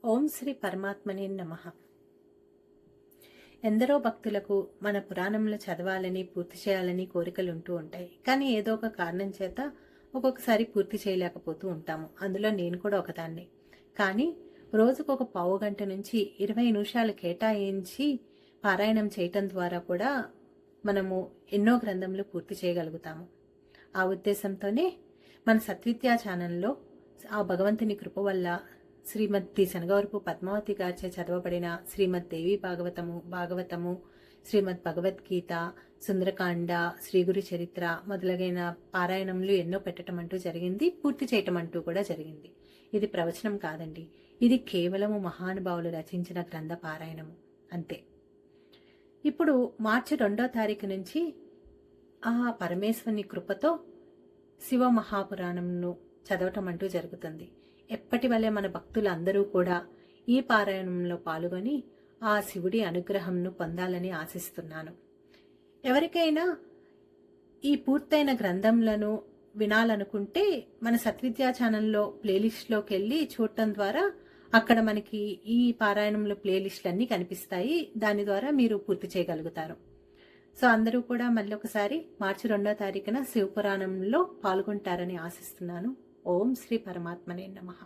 ఓం శ్రీ పరమాత్మనే నమః. ఎందరో భక్తులకు మన పురాణంలో చదవాలని పూర్తి చేయాలని కోరికలు ఉంటూ ఉంటాయి. కానీ ఏదో ఒక కారణం చేత ఒక్కొక్కసారి పూర్తి చేయలేకపోతూ ఉంటాము. అందులో నేను కూడా ఒకదాన్ని. కానీ రోజుకు ఒక పావు గంట నుంచి 20 నిమిషాలు కేటాయించి పారాయణం చేయటం ద్వారా కూడా మనము ఎన్నో గ్రంథములు పూర్తి చేయగలుగుతాము. ఆ ఉద్దేశంతోనే మన సత్విద్యా ఛానల్లో ఆ భగవంతుని కృప వల్ల శ్రీమతి శనగవరపు పద్మావతి గారిచే చదవబడిన శ్రీమద్ దేవి భాగవతము, శ్రీమద్ భగవద్గీత, సుందరకాండ, శ్రీగురి చరిత్ర మొదలైన పారాయణములు ఎన్నో పెట్టడం అంటూ జరిగింది. పూర్తి చేయటం అంటూ కూడా జరిగింది. ఇది ప్రవచనం కాదండి. ఇది కేవలము మహానుభావులు రచించిన గ్రంథ పారాయణము అంతే. ఇప్పుడు మార్చి 2వ తారీఖు నుంచి ఆ పరమేశ్వరుని కృపతో శివ మహాపురాణంను చదవటం అంటూ జరుగుతుంది. ఎప్పటి వల్లే మన భక్తులు అందరూ కూడా ఈ పారాయణంలో పాల్గొని ఆ శివుడి అనుగ్రహంను పొందాలని ఆశిస్తున్నాను. ఎవరికైనా ఈ పూర్తయిన గ్రంథంలను వినాలనుకుంటే మన సత్విద్యా ఛానల్లో ప్లేలిస్ట్లోకి వెళ్ళి చూడటం ద్వారా అక్కడ మనకి ఈ పారాయణంలో ప్లేలిస్టులన్నీ కనిపిస్తాయి. దాని ద్వారా మీరు పూర్తి చేయగలుగుతారు. సో అందరూ కూడా మళ్ళీ ఒకసారి మార్చి 2వ తారీఖున శివపురాణంలో పాల్గొంటారని ఆశిస్తున్నాను. ఓం శ్రీ పరమాత్మనే నమః.